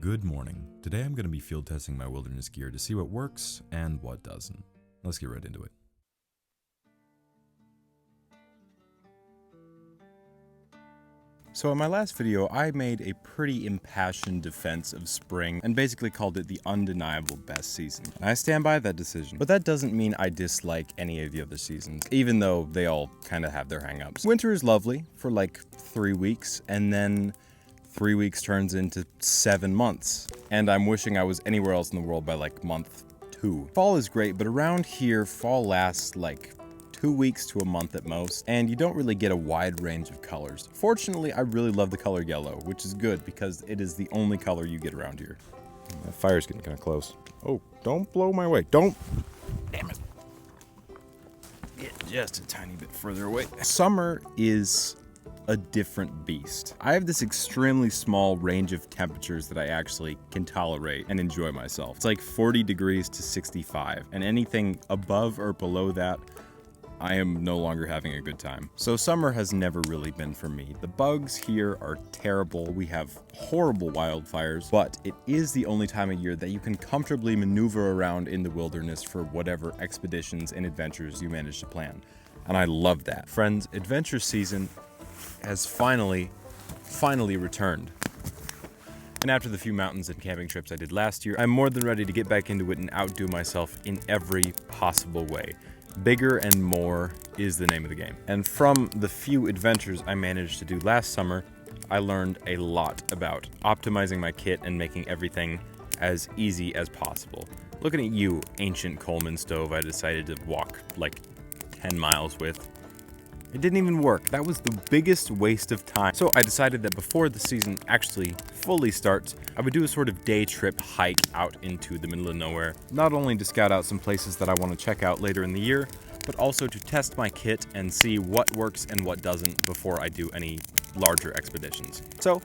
Good morning. Today I'm going to be field testing my wilderness gear to see what works and what doesn't. Let's get right into it. So in my last video, I made a pretty impassioned defense of spring and basically called it the undeniable best season. And I stand by that decision. But that doesn't mean I dislike any of the other seasons, even though they all kind of have their hang-ups. Winter is lovely for like 3 weeks, and then 3 weeks turns into 7 months. And I'm wishing I was anywhere else in the world by like month 2. Fall is great, but around here, fall lasts like 2 weeks to a month at most, and you don't really get a wide range of colors. Fortunately, I really love the color yellow, which is good because it is the only color you get around here. That fire's getting kind of close. Oh, don't blow my way. Don't. Damn it. Get just a tiny bit further away. Summer is a different beast. I have this extremely small range of temperatures that I actually can tolerate and enjoy myself. It's like 40 degrees to 65, and anything above or below that, I am no longer having a good time. So summer has never really been for me. The bugs here are terrible. We have horrible wildfires, but it is the only time of year that you can comfortably maneuver around in the wilderness for whatever expeditions and adventures you manage to plan. And I love that. Friends, adventure season has finally returned. And after the few mountains and camping trips I did last year, I'm more than ready to get back into it and outdo myself in every possible way. Bigger and more is the name of the game. And from the few adventures I managed to do last summer, I learned a lot about optimizing my kit and making everything as easy as possible. Looking at you, ancient Coleman stove I decided to walk like 10 miles with. It didn't even work. That was the biggest waste of time. So I decided that before the season actually fully starts, I would do a sort of day trip hike out into the middle of nowhere, not only to scout out some places that I want to check out later in the year, but also to test my kit and see what works and what doesn't before I do any larger expeditions. So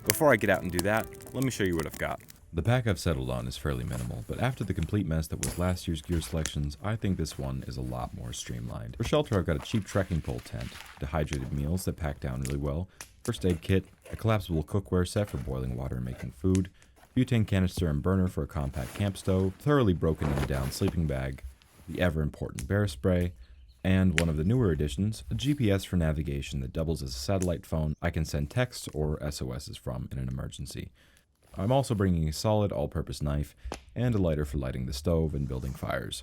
before I get out and do that, let me show you what I've got. The pack I've settled on is fairly minimal, but after the complete mess that was last year's gear selections, I think this one is a lot more streamlined. For shelter, I've got a cheap trekking pole tent, dehydrated meals that pack down really well, first aid kit, a collapsible cookware set for boiling water and making food, butane canister and burner for a compact camp stove, thoroughly broken and down sleeping bag, the ever-important bear spray, and one of the newer additions, a GPS for navigation that doubles as a satellite phone I can send texts or SOSs from in an emergency. I'm also bringing a solid all-purpose knife and a lighter for lighting the stove and building fires.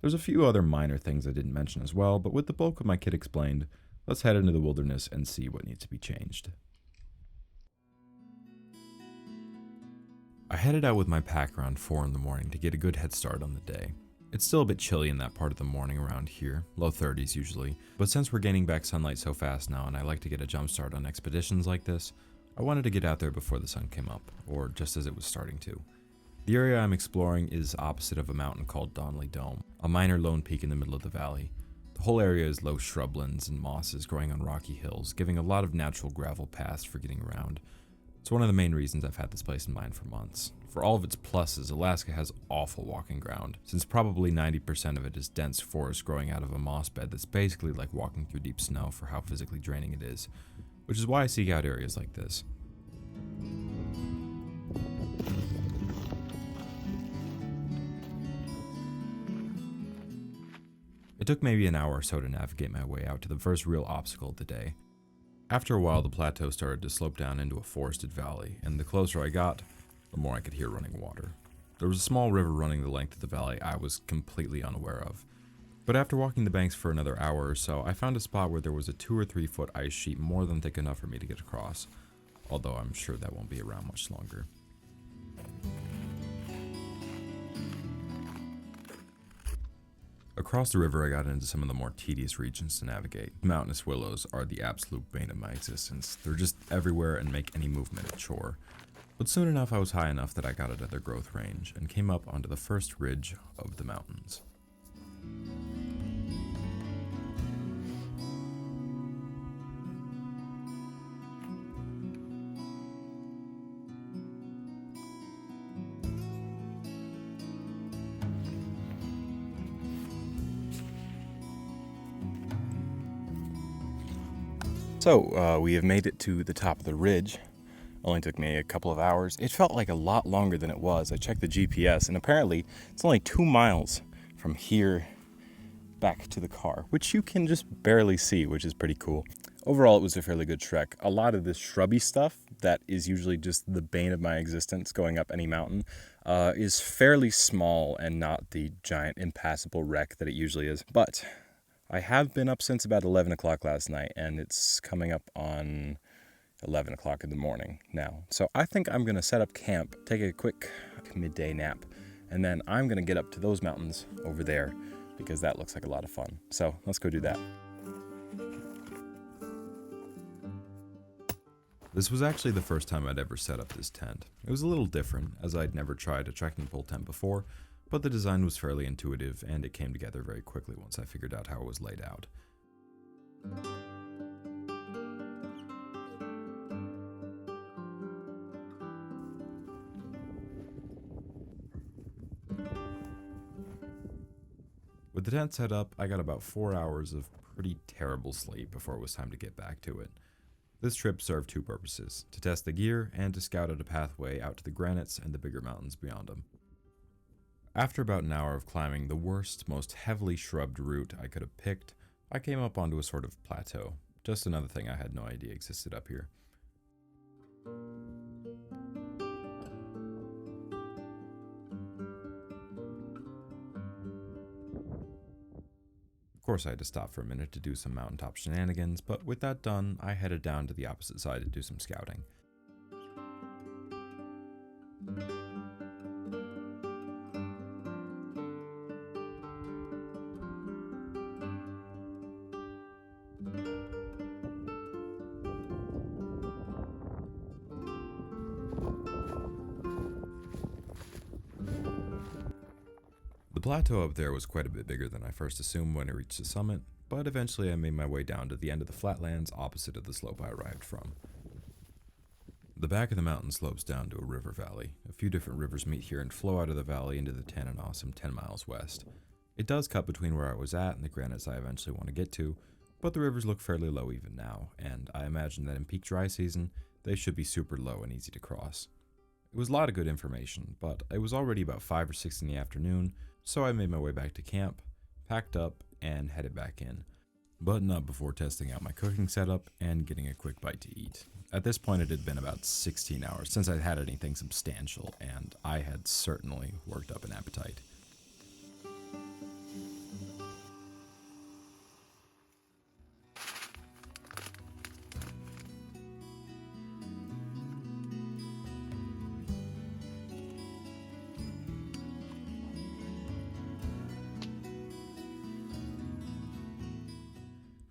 There's a few other minor things I didn't mention as well, but with the bulk of my kit explained, let's head into the wilderness and see what needs to be changed. I headed out with my pack around 4 in the morning to get a good head start on the day. It's still a bit chilly in that part of the morning around here, low 30s usually, but since we're gaining back sunlight so fast now and I like to get a jump start on expeditions like this, I wanted to get out there before the sun came up, or just as it was starting to. The area I'm exploring is opposite of a mountain called Donnelly Dome, a minor lone peak in the middle of the valley. The whole area is low shrublands and mosses growing on rocky hills, giving a lot of natural gravel paths for getting around. It's one of the main reasons I've had this place in mind for months. For all of its pluses, Alaska has awful walking ground, since probably 90% of it is dense forest growing out of a moss bed that's basically like walking through deep snow for how physically draining it is, which is why I seek out areas like this. It took maybe an hour or so to navigate my way out to the first real obstacle of the day. After a while, the plateau started to slope down into a forested valley, and the closer I got, the more I could hear running water. There was a small river running the length of the valley I was completely unaware of. But after walking the banks for another hour or so, I found a spot where there was a 2 or 3 foot ice sheet more than thick enough for me to get across, although I'm sure that won't be around much longer. Across the river, I got into some of the more tedious regions to navigate. Mountainous willows are the absolute bane of my existence. They're just everywhere and make any movement a chore. But soon enough, I was high enough that I got out of their growth range and came up onto the first ridge of the mountains. So, we have made it to the top of the ridge. Only took me a couple of hours. It felt like a lot longer than it was. I checked the GPS, and apparently it's only 2 miles from here back to the car, which you can just barely see, which is pretty cool. Overall, it was a fairly good trek. A lot of this shrubby stuff that is usually just the bane of my existence going up any mountain is fairly small and not the giant impassable wreck that it usually is. But I have been up since about 11 o'clock last night, and it's coming up on 11 o'clock in the morning now. So I think I'm going to set up camp, take a quick midday nap, and then I'm going to get up to those mountains over there because that looks like a lot of fun. So let's go do that. This was actually the first time I'd ever set up this tent. It was a little different, as I'd never tried a trekking pole tent before, but the design was fairly intuitive and it came together very quickly once I figured out how it was laid out. With the tent set up, I got about 4 hours of pretty terrible sleep before it was time to get back to it. This trip served two purposes, to test the gear and to scout out a pathway out to the granites and the bigger mountains beyond them. After about an hour of climbing the worst, most heavily shrubbed route I could have picked, I came up onto a sort of plateau, just another thing I had no idea existed up here. Of course, I had to stop for a minute to do some mountaintop shenanigans, but with that done, I headed down to the opposite side to do some scouting. The plateau up there was quite a bit bigger than I first assumed when I reached the summit, but eventually I made my way down to the end of the flatlands opposite of the slope I arrived from. The back of the mountain slopes down to a river valley. A few different rivers meet here and flow out of the valley into the Tananassum 10 miles west. It does cut between where I was at and the granites I eventually want to get to, but the rivers look fairly low even now, and I imagine that in peak dry season, they should be super low and easy to cross. It was a lot of good information, but it was already about 5 or 6 in the afternoon, so I made my way back to camp, packed up, and headed back in. Button up before testing out my cooking setup and getting a quick bite to eat. At this point, it had been about 16 hours since I'd had anything substantial, and I had certainly worked up an appetite.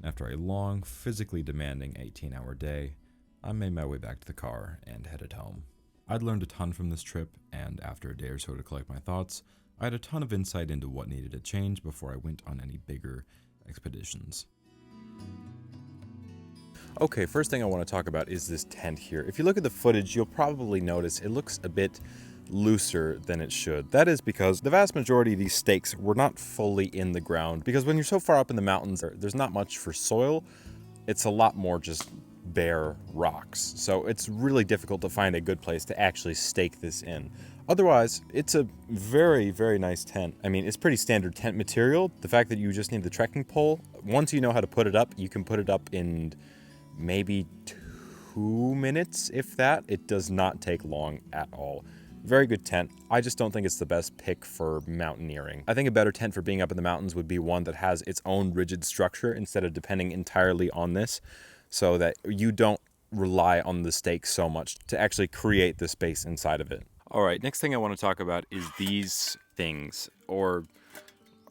After a long, physically demanding 18-hour day, I made my way back to the car and headed home. I'd learned a ton from this trip, and after a day or so to collect my thoughts, I had a ton of insight into what needed to change before I went on any bigger expeditions. Okay, first thing I want to talk about is this tent here. If you look at the footage, you'll probably notice it looks a bit looser than it should. That is because the vast majority of these stakes were not fully in the ground, because when you're so far up in the mountains, there's not much for soil. It's a lot more just bare rocks. So it's really difficult to find a good place to actually stake this in. Otherwise, it's a very, very nice tent. I mean, it's pretty standard tent material. The fact that you just need the trekking pole, once you know how to put it up, you can put it up in maybe 2 minutes, if that. It does not take long at all. Very good tent. I just don't think it's the best pick for mountaineering. I think a better tent for being up in the mountains would be one that has its own rigid structure instead of depending entirely on this, so that you don't rely on the stakes so much to actually create the space inside of it. All right, next thing I want to talk about is these things, or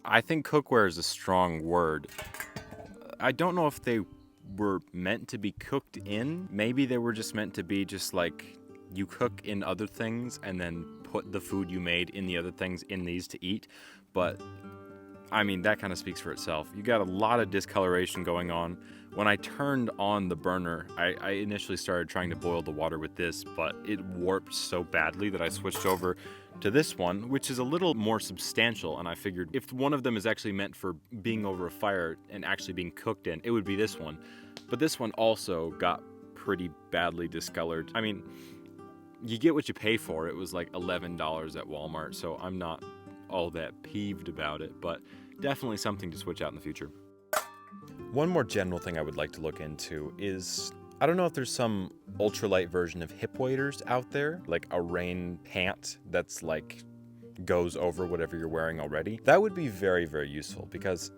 I think cookware is a strong word. I don't know if they were meant to be cooked in. Maybe they were just meant to be just like you cook in other things and then put the food you made in the other things in these to eat. But I mean, that kind of speaks for itself. You got a lot of discoloration going on. When I turned on the burner, I initially started trying to boil the water with this, but it warped so badly that I switched over to this one, which is a little more substantial. And I figured if one of them is actually meant for being over a fire and actually being cooked in, it would be this one. But this one also got pretty badly discolored. I mean, you get what you pay for. It was like $11 at Walmart, so I'm not all that peeved about it, but definitely something to switch out in the future. One more general thing I would like to look into is, I don't know if there's some ultralight version of hip waders out there, like a rain pant that's like goes over whatever you're wearing already. That would be very, very useful, because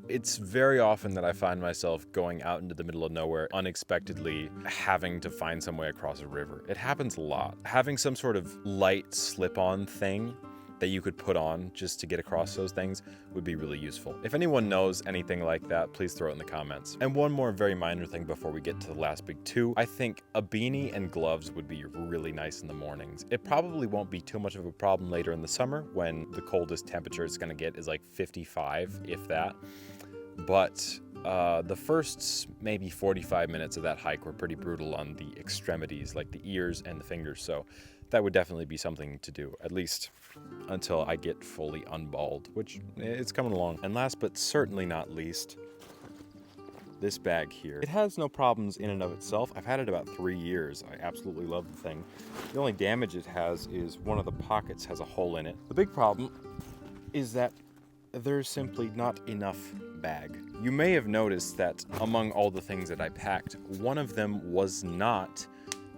it's very often that I find myself going out into the middle of nowhere unexpectedly, having to find some way across a river. It happens a lot. Having some sort of light slip-on thing that you could put on just to get across those things would be really useful. If anyone knows anything like that, please throw it in the comments. And one more very minor thing before we get to the last big two, I think a beanie and gloves would be really nice in the mornings. It probably won't be too much of a problem later in the summer when the coldest temperature it's gonna get is like 55, if that. But the first maybe 45 minutes of that hike were pretty brutal on the extremities, like the ears and the fingers, so that would definitely be something to do, at least until I get fully unballed, which it's coming along. And last but certainly not least, this bag here. It has no problems in and of itself. I've had it about 3 years. I absolutely love the thing. The only damage it has is one of the pockets has a hole in it. The big problem is that there's simply not enough bag. You may have noticed that among all the things that I packed, one of them was not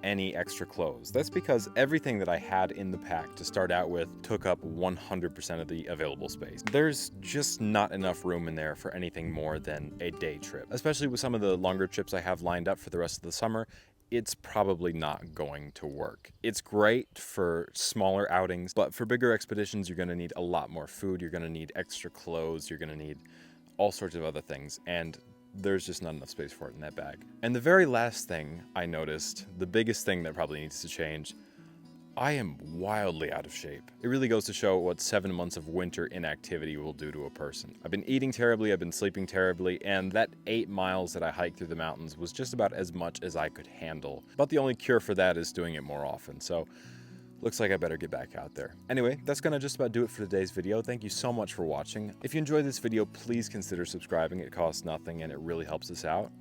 any extra clothes. That's because everything that I had in the pack to start out with took up 100% of the available space. There's just not enough room in there for anything more than a day trip. Especially with some of the longer trips I have lined up for the rest of the summer, it's probably not going to work. It's great for smaller outings, but for bigger expeditions, you're gonna need a lot more food, you're gonna need extra clothes, you're gonna need all sorts of other things, and there's just not enough space for it in that bag. And the very last thing I noticed, the biggest thing that probably needs to change, I am wildly out of shape. It really goes to show what 7 months of winter inactivity will do to a person. I've been eating terribly, I've been sleeping terribly, and that 8 miles that I hiked through the mountains was just about as much as I could handle. But the only cure for that is doing it more often, so looks like I better get back out there. Anyway, that's gonna just about do it for today's video. Thank you so much for watching. If you enjoyed this video, please consider subscribing. It costs nothing and it really helps us out.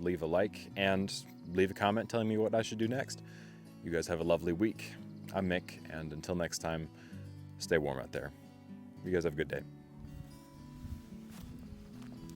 Leave a like and leave a comment telling me what I should do next. You guys have a lovely week. I'm Mick, and until next time, stay warm out there. You guys have a good day.